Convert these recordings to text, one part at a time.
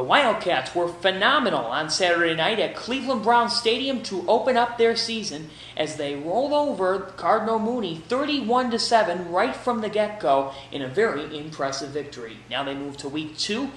The Wildcats were phenomenal on Saturday night at Cleveland Browns Stadium to open up their season as they rolled over Cardinal Mooney 31-7 right from the get-go in a very impressive victory. Now they move to Week 2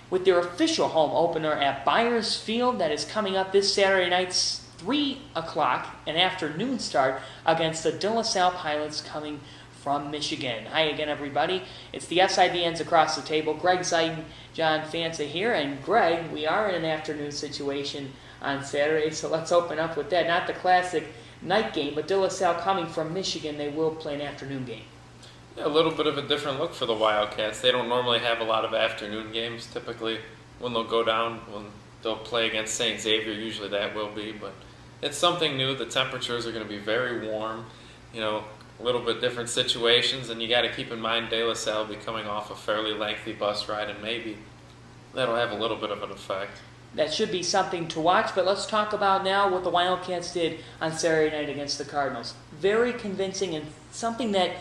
with their official home opener at Byers Field that is coming up this Saturday night, 3 o'clock, an afternoon start against the De La Salle Pilots coming from Michigan. Hi again, everybody. It's the SIBNs across the table. Greg Zeiden, John Fancy here. And Greg, we are in an afternoon situation on Saturday, so let's open up with that. Not the classic night game, but De La Salle coming from Michigan, they will play an afternoon game. Yeah, a little bit of a different look for the Wildcats. They don't normally have a lot of afternoon games. Typically, when they'll go down, when they'll play against St. Xavier, usually that will be. But it's something new. The temperatures are going to be very warm. A little bit different situations, and you got to keep in mind De La Salle will be coming off a fairly lengthy bus ride, and maybe that'll have a little bit of an effect. That should be something to watch, but let's talk about now what the Wildcats did on Saturday night against the Cardinals. Very convincing and something that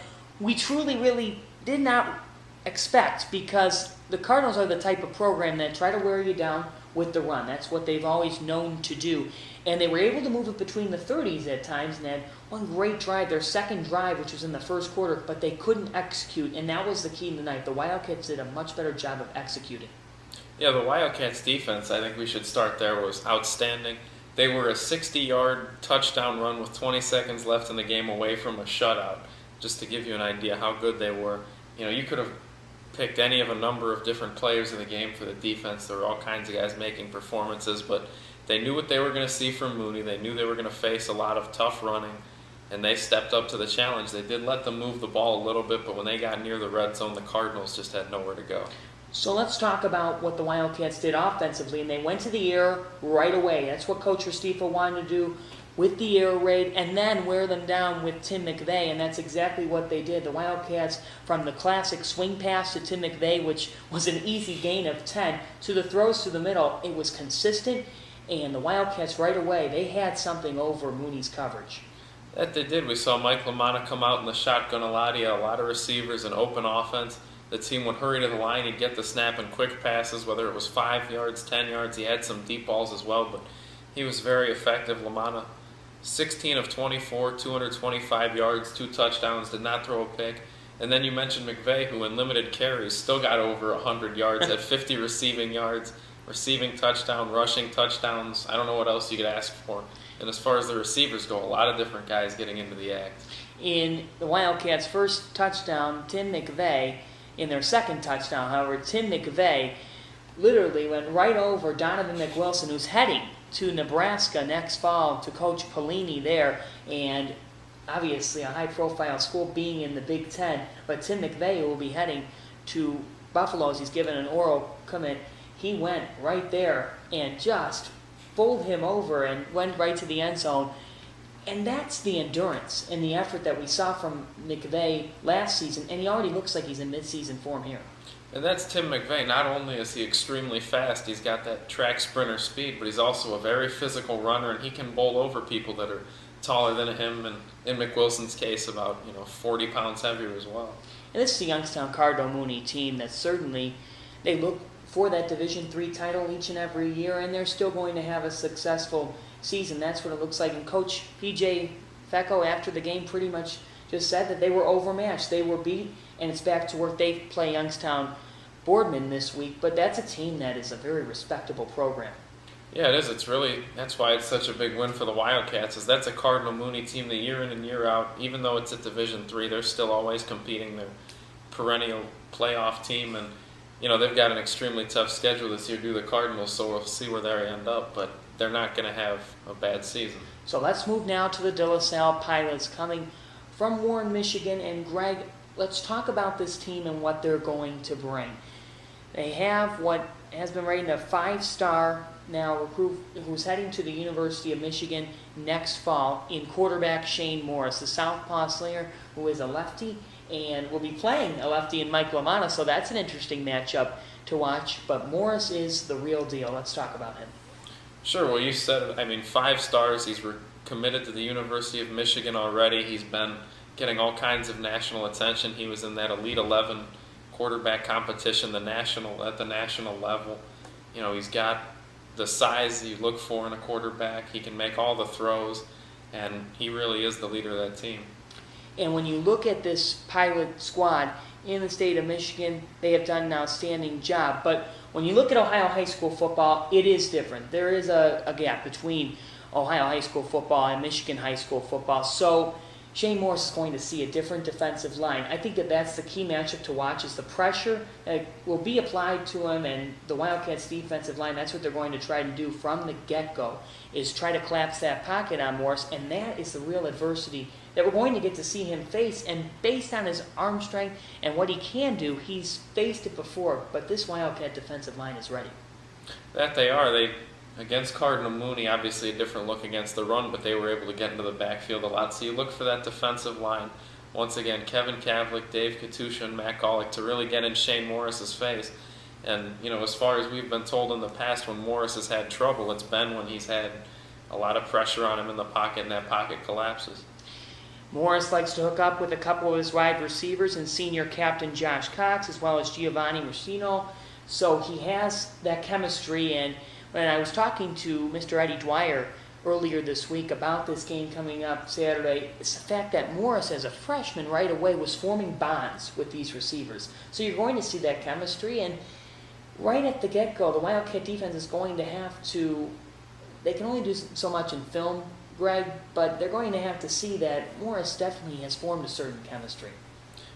we truly, really did not expect, because the Cardinals are the type of program that try to wear you down with the run. That's what they've always known to do. And they were able to move it between the 30s at times and had one great drive, their second drive, which was in the first quarter, but they couldn't execute, and that was the key tonight. The Wildcats did a much better job of executing. Yeah, the Wildcats' defense, I think we should start there, was outstanding. They were a 60-yard touchdown run with 20 seconds left in the game away from a shutout, just to give you an idea how good they were. You could have picked any of a number of different players in the game for the defense. There were all kinds of guys making performances, but they knew what they were going to see from Mooney. They knew they were going to face a lot of tough running, and they stepped up to the challenge. They did let them move the ball a little bit, but when they got near the red zone, the Cardinals just had nowhere to go. So let's talk about what the Wildcats did offensively, and they went to the air right away. That's what Coach Restifa wanted to do with the air raid, and then wear them down with Tim McVeigh, and that's exactly what they did. The Wildcats, from the classic swing pass to Tim McVeigh, which was an easy gain of 10, to the throws to the middle, it was consistent, and the Wildcats right away, they had something over Mooney's coverage. That they did. We saw Mike LaManna come out in the shotgun a lot. He had a lot of receivers and open offense. The team would hurry to the line. He'd get the snap and quick passes, whether it was 5 yards, 10 yards. He had some deep balls as well, but he was very effective. LaManna, 16 of 24, 225 yards, 2 touchdowns, did not throw a pick. And then you mentioned McVeigh, who in limited carries still got over 100 yards, had 50 receiving yards, receiving touchdown, rushing touchdowns. I don't know what else you could ask for. And as far as the receivers go, a lot of different guys getting into the act. In the Wildcats' first touchdown, Tim McVeigh, in their second touchdown, however, Tim McVeigh literally went right over Donovan McWilson, who's heading to Nebraska next fall to coach Pelini there, and obviously a high-profile school being in the Big Ten. But Tim McVeigh will be heading to Buffalo as he's given an oral commit. He went right there and just bowled him over and went right to the end zone. And that's the endurance and the effort that we saw from McVeigh last season, and he already looks like he's in mid-season form here. And that's Tim McVeigh. Not only is he extremely fast, he's got that track sprinter speed, but he's also a very physical runner, and he can bowl over people that are taller than him, and in McWilson's case, about 40 pounds heavier as well. And this is the Youngstown Cardinal Mooney team that certainly, they look for that Division III title each and every year, and they're still going to have a successful season. That's what it looks like. And Coach P.J. Fecco, after the game, pretty much just said that they were overmatched. They were beat, and it's back to work. They play Youngstown Boardman this week, but that's a team that is a very respectable program. Yeah, it is. That's why it's such a big win for the Wildcats, is that's a Cardinal Mooney team that year in and year out, even though it's at Division III, they're still always competing. They're a perennial playoff team, and they've got an extremely tough schedule this year due to the Cardinals, so we'll see where they end up, but they're not going to have a bad season. So let's move now to the De La Salle Pilots coming from Warren, Michigan. And Greg, let's talk about this team and what they're going to bring. They have what has been rated a 5-star now recruit who's heading to the University of Michigan next fall in quarterback Shane Morris, the southpaw slinger who is a lefty and will be playing a lefty in Mike LaManna, so that's an interesting matchup to watch. But Morris is the real deal. Let's talk about him. Sure. Well, you said it. 5 stars. He's committed to the University of Michigan already. He's been getting all kinds of national attention. He was in that Elite 11 quarterback competition, at the national level. He's got the size you look for in a quarterback. He can make all the throws, and he really is the leader of that team. And when you look at this pilot squad in the state of Michigan, they have done an outstanding job. But when you look at Ohio high school football, it is different. There is a gap between Ohio high school football and Michigan high school football. So Shane Morris is going to see a different defensive line. I think that that's the key matchup to watch, is the pressure that will be applied to him, and the Wildcats defensive line, that's what they're going to try to do from the get-go, is try to collapse that pocket on Morris, and that is the real adversity that we're going to get to see him face. And based on his arm strength and what he can do, he's faced it before, but this Wildcat defensive line is ready. That they are. Against Cardinal Mooney, obviously a different look against the run, but they were able to get into the backfield a lot. So you look for that defensive line. Once again, Kevin Kavlik, Dave Katusha, and Matt Golick to really get in Shane Morris's face. And, as far as we've been told in the past, when Morris has had trouble, it's been when he's had a lot of pressure on him in the pocket and that pocket collapses. Morris likes to hook up with a couple of his wide receivers and senior captain Josh Cox, as well as Giovanni Racino. So he has that chemistry. And when I was talking to Mr. Eddie Dwyer earlier this week about this game coming up Saturday, it's the fact that Morris, as a freshman, right away was forming bonds with these receivers. So you're going to see that chemistry. And right at the get-go, the Wildcat defense is going to have to, they can only do so much in film, Greg, but they're going to have to see that Morris definitely has formed a certain chemistry.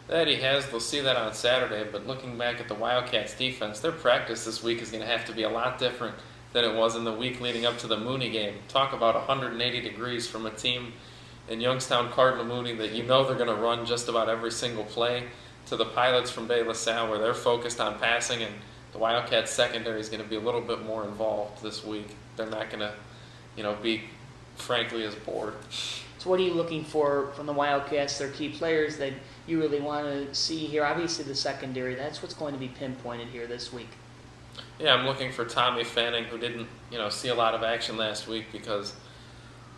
That he has. They'll see that on Saturday, but looking back at the Wildcats defense, their practice this week is going to have to be a lot different than it was in the week leading up to the Mooney game. Talk about 180 degrees from a team in Youngstown Cardinal Mooney that they're going to run just about every single play, to the Pilots from De La Salle where they're focused on passing, and the Wildcats secondary is going to be a little bit more involved this week. They're not going to, be frankly as bored. So what are you looking for from the Wildcats, their key players that you really want to see here? Obviously the secondary, that's what's going to be pinpointed here this week. Yeah, I'm looking for Tommy Fanning, who didn't, see a lot of action last week because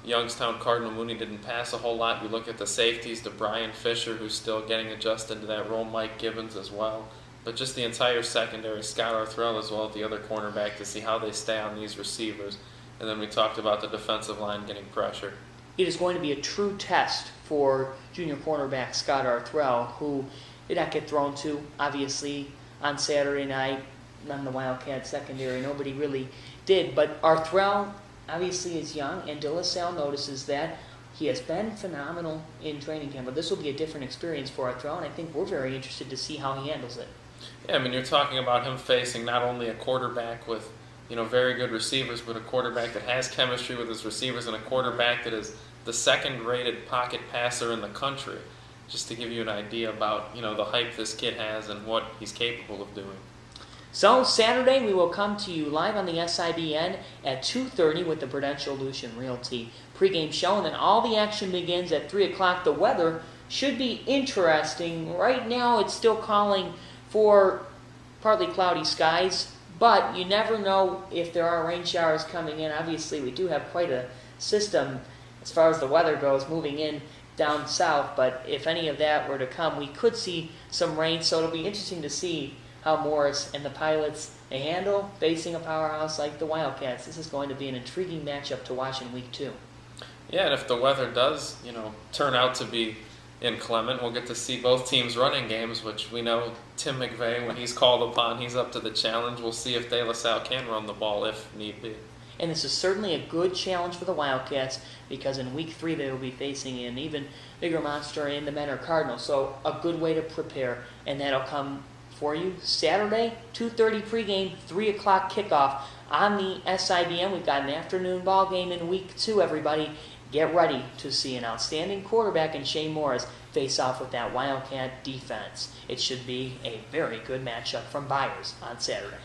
Youngstown Cardinal Mooney didn't pass a whole lot. You look at the safeties, to Brian Fisher, who's still getting adjusted to that role, Mike Gibbons as well. But just the entire secondary, Scott Arthrell as well at the other cornerback, to see how they stay on these receivers. And then we talked about the defensive line getting pressure. It is going to be a true test for junior cornerback Scott Arthrell, who did not get thrown to, obviously, on Saturday night on the Wildcat secondary. Nobody really did. But Arthrell obviously is young, and De La Salle notices that. He has been phenomenal in training camp, but this will be a different experience for Arthrell, and I think we're very interested to see how he handles it. Yeah, you're talking about him facing not only a quarterback with very good receivers, but a quarterback that has chemistry with his receivers, and a quarterback that is the second-rated pocket passer in the country, just to give you an idea about, the hype this kid has and what he's capable of doing. So Saturday we will come to you live on the SIBN at 2:30 with the Prudential Lucian Realty pregame show, and then all the action begins at 3 o'clock. The weather should be interesting. Right now it's still calling for partly cloudy skies, but you never know if there are rain showers coming in. Obviously, we do have quite a system as far as the weather goes moving in down south, but if any of that were to come, we could see some rain, so it'll be interesting to see how Morris and the Pilots they handle facing a powerhouse like the Wildcats. This is going to be an intriguing matchup to watch in week 2. Yeah, and if the weather does, turn out to be inclement, we'll get to see both teams running games, which we know Tim McVeigh, when he's called upon, he's up to the challenge. We'll see if De La Salle can run the ball if need be. And this is certainly a good challenge for the Wildcats, because in week 3 they will be facing an even bigger monster in the Menor Cardinals. So a good way to prepare, and that'll come for you Saturday, 2:30 pregame, 3 o'clock kickoff on the SIBN. We've got an afternoon ball game in week 2, everybody. Get ready to see an outstanding quarterback in Shane Morris face off with that Wildcat defense. It should be a very good matchup from Byers on Saturday.